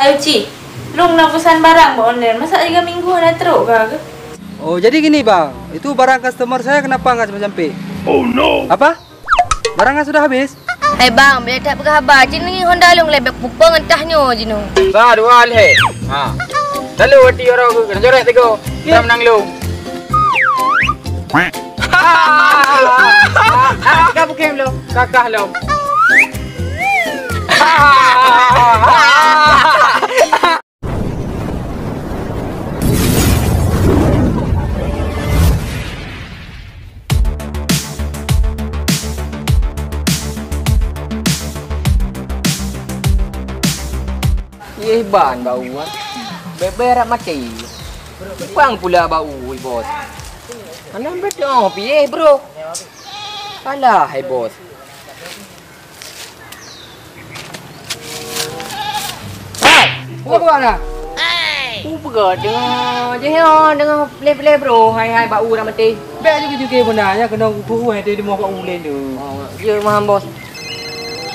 Ayo Ci, lu nak pesan barang online, masa 3 minggu dah teruk ke? Oh jadi gini bang, itu barang customer saya kenapa nggak sampai? Oh no. Apa? Barangnya sudah habis? Hai bang, bila tak berkhabar je ni Honda Long lebih pupang entahnya je nu. Bah dua hal he. Ha. Lalu hati orang aku kena joret teko. Kita menang lu. Kakak bukan lu. Kakak lu. Ban bau beberak mati. Bang pula bau bos. Anda betul piye bro? Alah hai bos. Hai, buat apa? Buat dengan play bro. Hai bau dah mati. Bek juga benarnya kena buku hai di mau bau len tu. Oh, ya maham bos.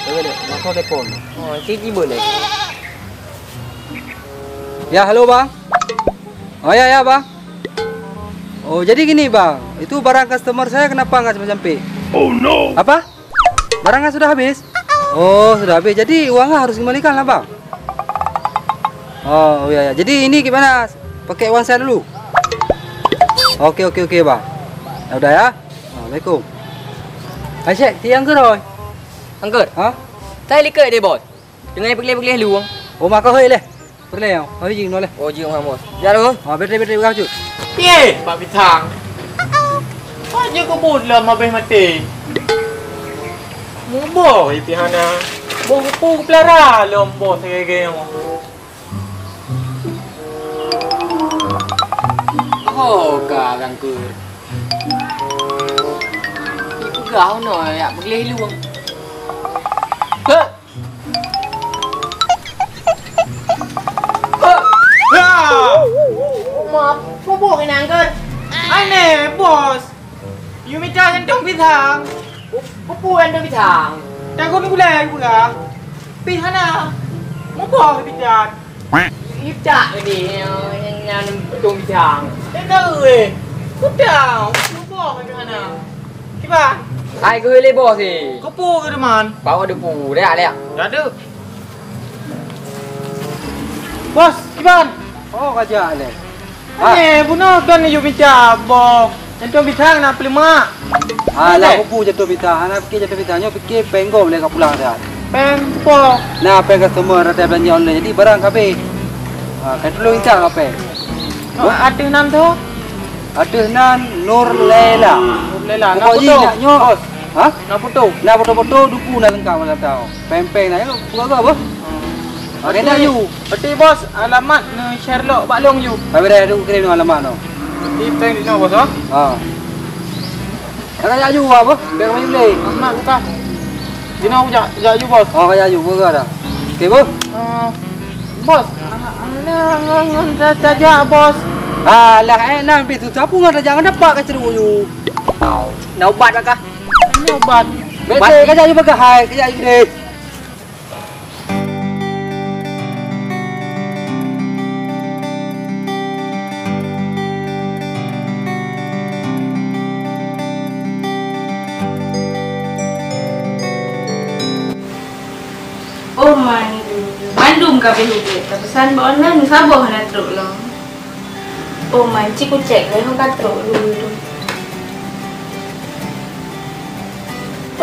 Boleh, masuk telefon. Oh, tiba boleh. Ya halo bang. Oh ya bang. Oh jadi gini bang, itu barang customer saya kenapa nggak sampai? Oh no. Apa? Barangnya sudah habis? Oh sudah habis, jadi uangnya harus dikembalikan lah bang. Oh ya. Jadi ini gimana? Pakai uang saya dulu. Oke bang. Ya udah ya. Assalamualaikum. Asyik, tiang ke rồi? Angkat. Hah? Saya lihat deh bos. Jangan pergi lu. Oh maka hơi leh. Boleh không? Hơi gì nó leh. Oh jeng maham bos. Ya lu. Betul kau cuy. Ye, Pak Bitang. Aja kau buat lah mabeh mati. Mubo itu hana. Bohu pelara lombo segege mo. Oh kang kur. Itu gao no ya pergi lu. Maaf, bobo kena angkat. Aneh, bos. You minta centong pisang. Pupu yang dah bitang. Dan kau minggu lagi pula. Pihana. Mau bawa bicara. Iptak ni yang tung bitang. Tak tahu Kau tahu. Mau bawa pihana. Kiban. Hai ke le bos ni. Kau pu ke teman? Bawa ada pu dah le. Tak ada. Bos, kiban. Oh kerja leh. Aneh, bunuh kan you bicara. Bo. Centong pisang nak beli mak. Alah aku jatuh bita, anak fikir jatuh bitanya fikir penggol boleh kau pulang dah. Pempo. Nah, apa customer ada belanja online jadi barang kabe. Kan dulu incar apa? Ada enam tu. Ada nan Nur Lela. Lela, nak Pokok foto. nak nyo. Ha? Nak foto. Nak foto-foto duku nak lengkap nak tahu. Pempeng nak you buka apa? Okey dah you. Betul bos, alamat ni Sherlock Baklong you. Habis dah ada kirim alamat no. Di tank di sana bos ah. Ha. Kalau you apa? Biar kau beli. Amat buka. Di sana ujak you bos. Oh, kaya you buka dah. Okey bos. Bos, nang saja bos. Alah enak pitu sapu ngada jangan dapat ke ceru you. Nak ubat kah? Ini obat. Betul kerja you bagai hai, kerja you deh. Oh mandum kabeh hubit. Pesan online sabar nak teruk lah. Oh Cik ku cek lah kau teruk dulu.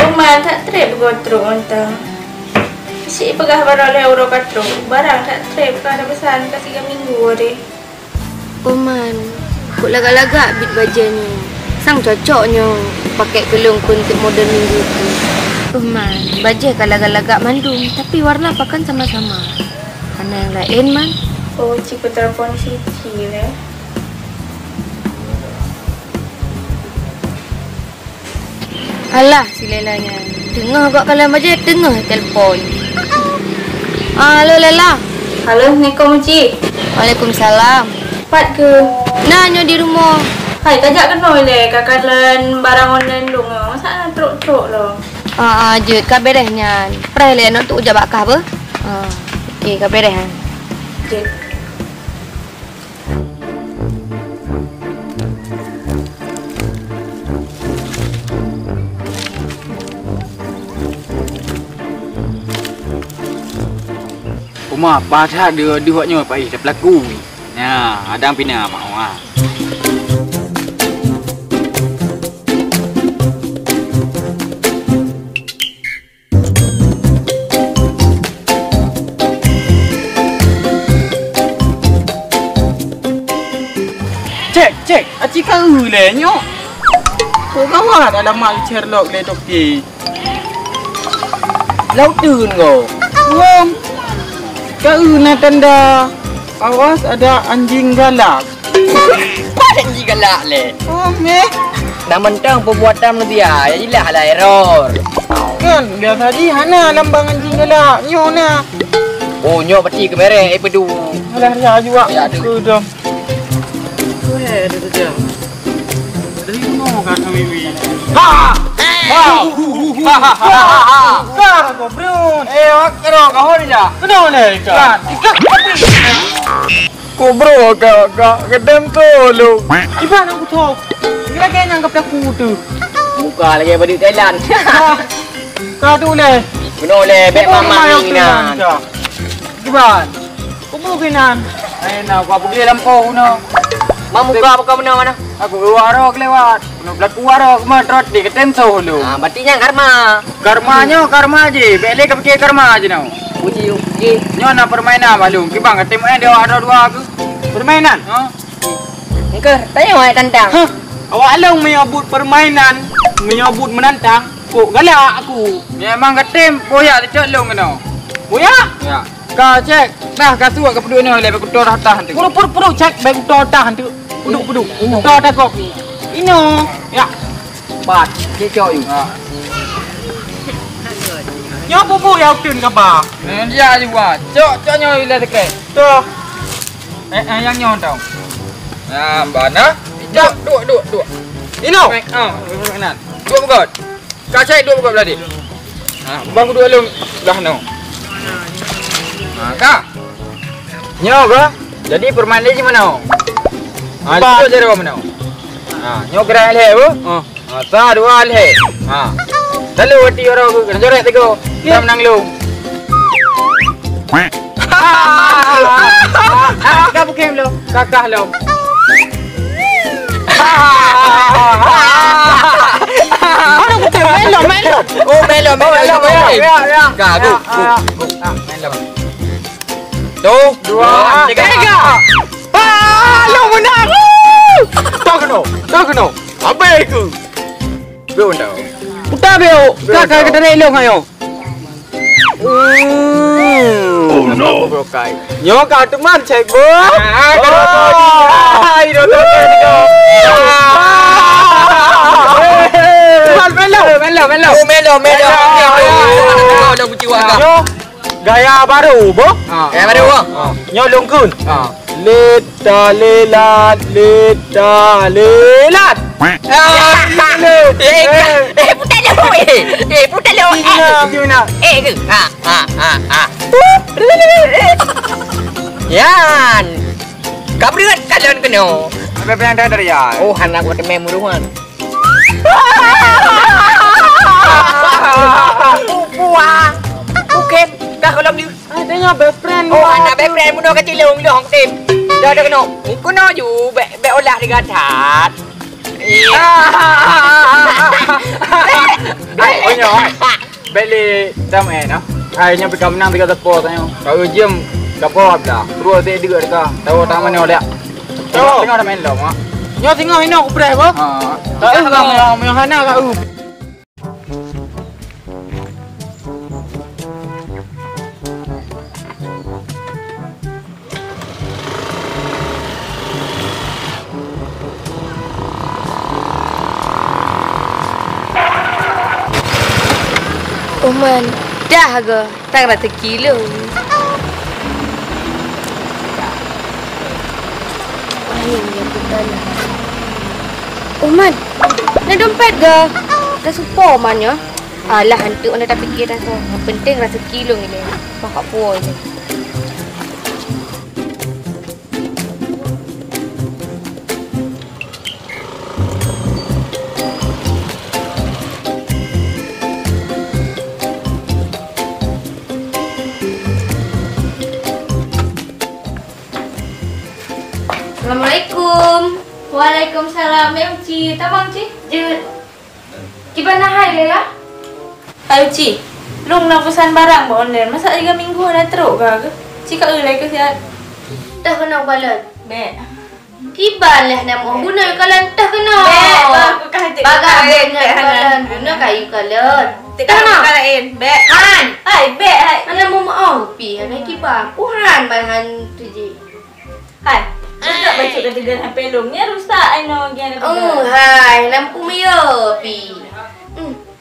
Oh tak trip kau teruk entah. Si pegah barang le euro katro. Barang tak trip kau ada pesan ke 3 minggu deh. Oman, kok lagak-lagak bit baja ni. Sang cocoknya pakai kelung untuk model minggu tu. Oman, baja kan lagak-lagak mandum tapi warna pakan sama-sama. Karena yang lain man. Oh Cik ku telefon Cici le. Alah si Lelanya. Dengar kok kalau baja tengah telefon. Halo Lela. Halo, Assalamualaikum Cik. Waalaikumsalam. Cepat ke? Nah, nyo di rumah. Hai, kajak kenal le kakalan barang online dong. Masa nak teruk-teruk lo. Je kaberehnya. Pernah le nak tu ujak bakah apa? Okey, kabereh. Jep. Uma pada dia duaknya apa dah berlaku. Nah, adang pina mau ah. Cek, aci kau le nyok. Kau kawan dalam mak Sherlock le dokti. Laut turun kau. Wong. Kau nak tanda. Awas ada anjing galak. Apa anjing galak le? Oh, meh. Nak mentang perbuatan lebih ya, ialah lah error. Kan biar tadi hana lambang anjing galak. Nyok na. Oh, nyok peti kamera pedu. Alah ya juga. Ya, ada. Aku dah. Ada saja. Dari mana kan kami ni? Ha! Ha! Kar kau bro. Kau kau ni dah. Kenapa ni kau? Ikat tapi. Kau bro kau kedem tolo. Iban aku tahu. Kira kaya nangkap aku tu. Muka lagi berdiri Thailand. Kau tu le. Benar le, bek mama ni na. Iban. Kau bro kenan. Nak kau pergi lampau na. Mak muka apa kau benar mana? Aku keluar lewat. Nak berlaku warok matrot di ketem solo. Ah, berarti yang karma. Karma je. Bele ke fikir karma je now. Uji. Nyo nak permainan malum. Kibang ketem dia ada dua aku. Permainan. Ha? Engkau tanya awak tantang. Hah? Awak alang menyebut permainan, menyebut menantang. Kok galak aku. Memang ketem boyak cek long kena. Boyak? Ya. Kau cek. Nah, kau suak ke peduk ni oleh aku tor atas tu. Puru cek baik tor atas tu. Peduk. Tor atas kok. Ino. Ya. Bat, kecok you. Ha. Nyo bubu ya tun ke ba? Dia juga. Cok nyo ile dekat. Tu. Yang nyo tau. Ya, bana. Cok, duk. Ino. Permainan. Duk begot. Kau cek duk begot beladi. Ha, bang duk alung dah no. Ha, kak. Nyo ke? Jadi permainan ni mana? Ha, itu je apa mana? Ha, nyo gerak le bu. Ha, sa dua le. Ha. Lalu wati orang aku kena jorek tego. Dia menang lu. Kak bukan lu. Kakak lu. Mana bukan melo. Oh, melo. Ya. Kak, go. Melo. Dua, tiga. Lu menang. Tak kena. Apa itu? Beu dah. Udah beu. Kakak kita nak elok ayo. Oh no. Nyo kau teman cek bu. Itu tu. Melo. Long jiwa kau. Nyo gaya baru bu. Gaya baru bu. Nyo longkun. Lelat. Putar lu. Gimana? Ke. Yan. Kabreut kalian kena. Apa yang ada dari ya? Oh, anak gua temem muruan. Puah. Bukan. Dah kalau ni. Adanya best friend. Oh, anak best friend muda kecil lu hong tim. Dah kena. Kena ju be olah di gatat. Oh nyo. Beli tamai no. Akhirnya pergi menang 3 tepuk tanya. Kau jam dapat dah. Terus dia dekat dekat. Tahu taman ni oleh. Tengok dah main lom ah. Nyo tengok ini aku pernah apa? Tak ada yang hana kau. Oman, dah ke? Tak rasa kilo. Ayam yang betul. Oman, nak dompet ke? Dah supo Oman ya? Alah, hantu anda tak fikir dah tu. Yang penting rasa kilo ni. Pakak puas ni. Assalamualaikum. Waalaikumsalam, Uci. Tamang, Ci. Je. Gimana hai Lela? Ayo, Ci. Lung nak pesan barang ba online. Masa 3 minggu dah teruk ke? Ci kat ulai ke sihat? Dah kena balan. Bek. Kiban lah nama guna kalan dah kena. Bek, aku kah hati. Bagai kalan guna kayu kalan. Tak kena kalain. Bek. Han. Hai, bek hai. Ana mau mau pi ana kiban. Puhan bahan tu je. Hai. Tak baca kata dengan HP Long ni rusak I know gian Oh, hai, lampu merah pi.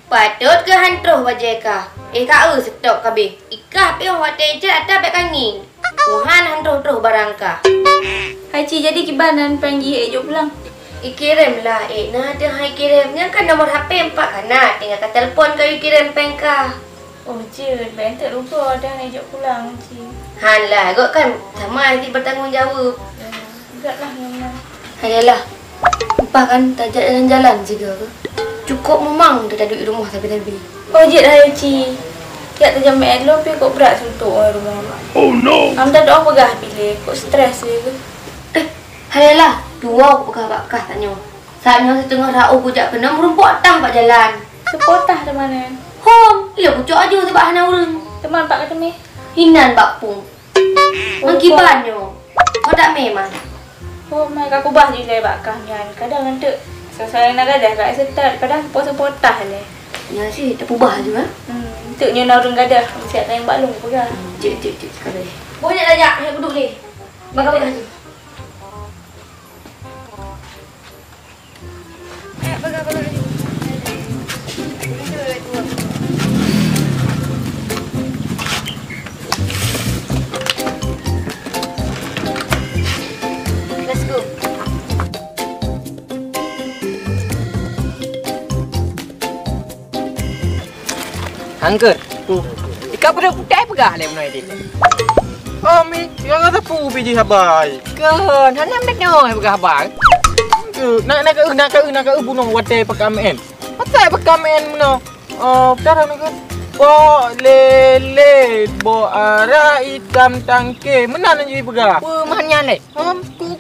Patut ke hantuh wajah kah? Kau stok kabeh. Ikah pi hotel je ada bek kangin. Tuhan hantuh-hantuh barang kah. Hai Ci, jadi kibanan panggil jom pulang. Kirim lah, nah ada hai kirimnya kan nomor HP 4 kana. Tinggal ke telefon kau kirim pengkah. Oh je, ben tak lupa dah nak jom pulang Ci. Han lah, kau kan sama nanti bertanggungjawab. Enggak lah memang. Hayalah. Upah kan tak jalan-jalan juga ke? Cukup memang dia tak duduk rumah tapi-tapi. Oh je dah Ci. Tiap tu jam elok tapi kok berat suntuk rumah. Oh no. Am tak ada pegah pilih, kok stres je ke. Hayalah, dua aku pegah bakah tanya. Saatnya setengah rauh kujak kena merumpuk tah pak jalan. Sepotah teman. Hom, dia kucuk aja sebab hana urun. Teman pak kata meh. Hinan bakpung. Mengkibanyo. Kau tak memang. Oh mai aku bah je saya bakah nyan. Kadang nanti sesuai nak gadah kat setat, kadang sepotah le. Ya sih, tak ubah juga. Tuk nyo nak urang gadah, siap tayang baklung pegah. Cik sekali. Banyak lajak yang duduk ni. Bakal-bakal je. Bakal-bakal je. Let's go. Angker. Ika pada putih pegah le menoi dik. Oh, mi, yang kata pu biji habai. Kan, hanam dak nyo pegah bang. Nak ke bunuh wate pekamen. Pasal pekamen meno. Oh, darah nak. Bo lele, bo ara hitam tangke. Menan ji pegah. Pu mahnya le.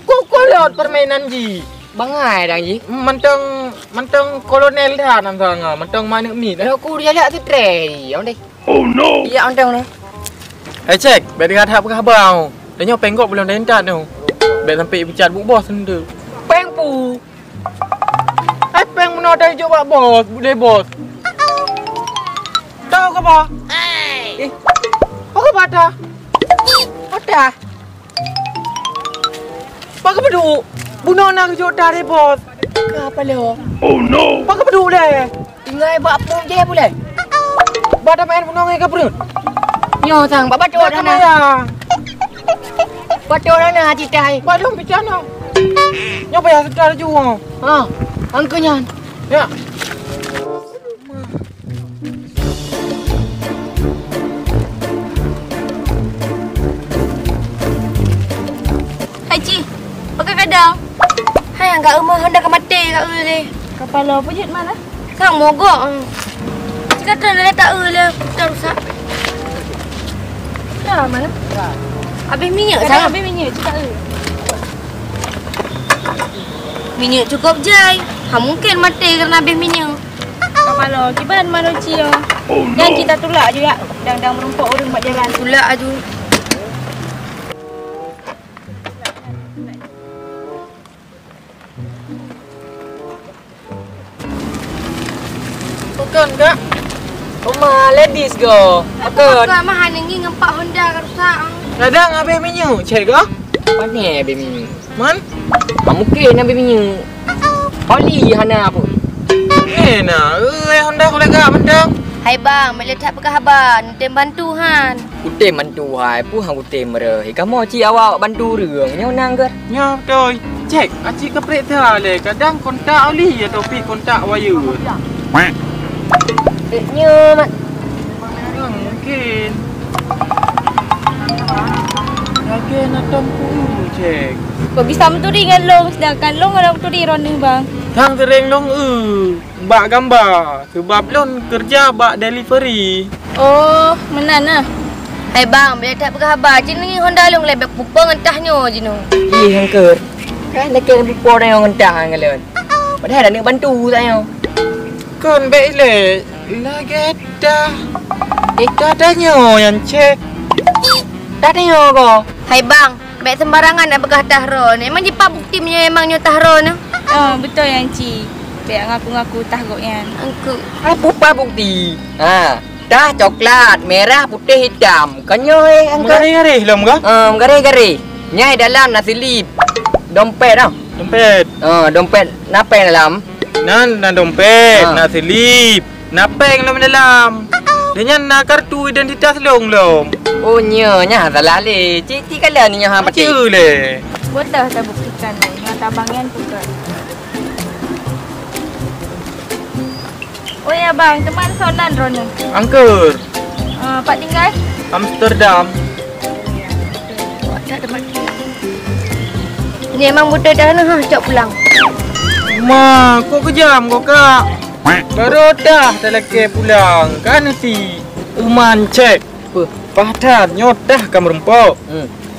Ku lihat permainan ji. Bangai dah ji. Mentang kolonel dah nam sanga. Mentang mana mi dah. Aku dia lihat tu tray. Yang deh. Oh no. Ya ondang ni. Cek, bet dengan hak pegah bau. Dan nyo penggok belum dah entat tu. Bet sampai bicara bu bos sende. Peng pu. Peng meno dah hijau bak bos, boleh bos. Tahu ke apa? Apa ke pada? Ada. Pak ke bedu? Bunuh nak hijau dari bos. Apa lo? Oh no. Pak ke bedu le? Tinggal buat apa je boleh. Bada main bunuh ngai ke perut. Nyo sang bapa Cok cok dah dah. ya. Pato dah nak citai. Badung bicara. Nyo bayar sedar jual. Ha. Angkanya. Ya. Hai Ci. Pakai kadang. Hai angkat rumah hendak ke mati kat ni. Kepala pujut mana? Sang mogok. Jika tak letak le, tak rusak. Dah mana? Habis minyak Kadang sang. habis minyak cakap ke? Minyak cukup je. Mungkin mati kerana habis minyak. Kepala kiban mana Ci yo. Oh no. Yang kita tolak juga. Dang merumpuk orang buat jalan. Tulak aju. Bukan kak. Rumah ladies go. Akan. Kau mah hanya ni ngempak Honda kan rusak. Kadang habis minyak, cek ke? Mana baby minyak? Man? Mungkin baby minyak. Oli hana pun. Nah, Honda kolega mentang. Hai bang, melihat apa khabar? Nanti bantu han. Kutem bantu hai, pu hang kutem mere. Kamu ci awak bantu reung nyo nang ke. Ya, betul. Cek, aci kepret dah le. Kadang kontak oli atau pi kontak wire. Nyo mak. Mungkin. Lagi nak tempu cek. Kau bisa menturi dengan long, sedangkan long ada menturi ronde bang. Thang sering long bak gambar. Sebab long kerja bak delivery. Oh, mana? Hai bang, melihat apa khabar? Cik ni Honda long lebek pupang entahnya je no. Ih hang ke. Kan nak kena buku orang yang ngentah kan kalian. Padahal nak bantu saya. Kan baik le. Lagi dah. Dah tanya yang cek. Dah tanya kau. Hai bang, baik sembarangan nak begah tahron. Emang jipa bukti memangnya tahron. Oh, betul yang Ci. Biar ngaku-ngaku tahuk yang. Angku. Apa bukti? Dah coklat, merah, putih, hitam. Kanyoy angkat. Garis-garis lah muka. Garis-garis. Nyai dalam nasi lip. Dompet dah. Dompet. Dompet napa yang dalam? Nak dompet, nak selip, nak peng dalam. Dengan nak kartu identitas long. Oh nya salah le. Cik kala ni yang pati. Macam le. Bodoh tak buktikan ni. Yang tabangan bukan. Oh ya bang, teman sonan Rona. Angker. Pak tinggal? Amsterdam. Ni emang budak dah nak cak pulang. Ma, kok kejam kau kak? Baru dah lelaki pulang. Kan si Uman cek. Padan nyodah kam rempok.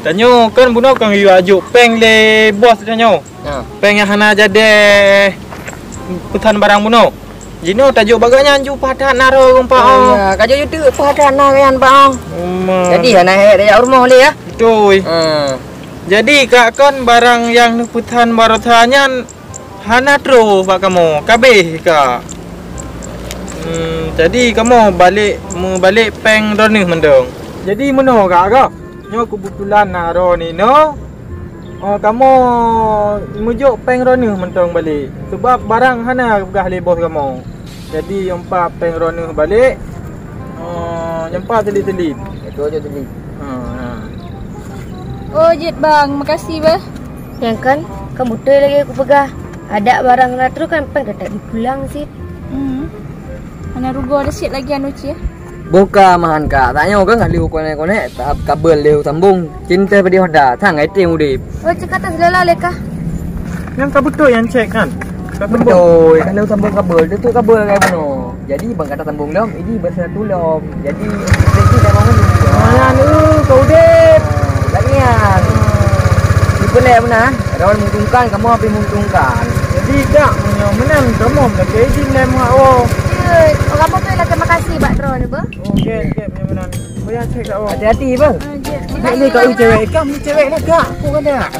Tanyo kan buno kang yu ajuk peng le bos tanyo. Peng yang hana jadi putan barang buno. Jino tajuk baganya anju padan naro rempok. Oh ya, kajo yu tu padan naran bang. Jadi hana dia rumah le ya. Betul. Jadi kak kon barang yang putan barotanya hana tro pak kamu kabeh kak. Jadi kamu balik peng ronih mendong. Jadi meno kak kak. Nyo kebetulan naro ni no. Kamu mujuk peng ronih mendong balik. Sebab barang hana begah le bos kamu. Jadi empat peng ronih balik. Nyempa telip-telip. Itu aja tadi. Oh jet bang, makasih bah. Yang kan, kamu betul lagi aku pegah. Ada barang ratru kan peng tak dipulang sih. Mana rugo ada sit lagi anu Ci ya. Buka mahan kak. Tanya kan enggak liu konek tahap kabel liu sambung. Cinta pada hoda, thang ai ting udip. Oh cek atas lala lekah. Yang tak betul yang cek kan. Betul, kan liu sambung kabel. Dia tu kabel kayak mana. Jadi bang kata sambung dom, ini bersatu dom. Jadi lagi dah mau ni. Mana ni kau udip. Lagian. Dipelek mana? Rawal menguntungkan, kamu apa menguntungkan? Jadi kak menang kamu nak izin lem awak. Orang apa tu lah terima kasih Pak Tron ni bah. Okey, menang. Bayar cek kat awak. Hati-hati bang. Ni kau cewek, kamu cewek lah kak. Aku ada.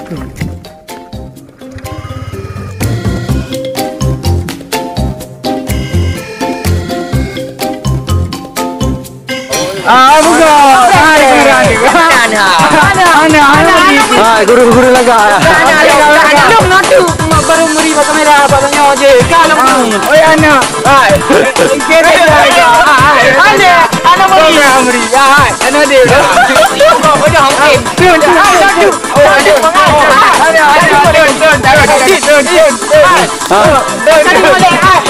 Buka. Ana. Guru laga. Belum ngadu. Baru meri kamera batanya je. Kalau oh ya ana. Hai. Kira aja. Ana meri. Hai. Ana dia. Oh dah okey. Ada. Ada.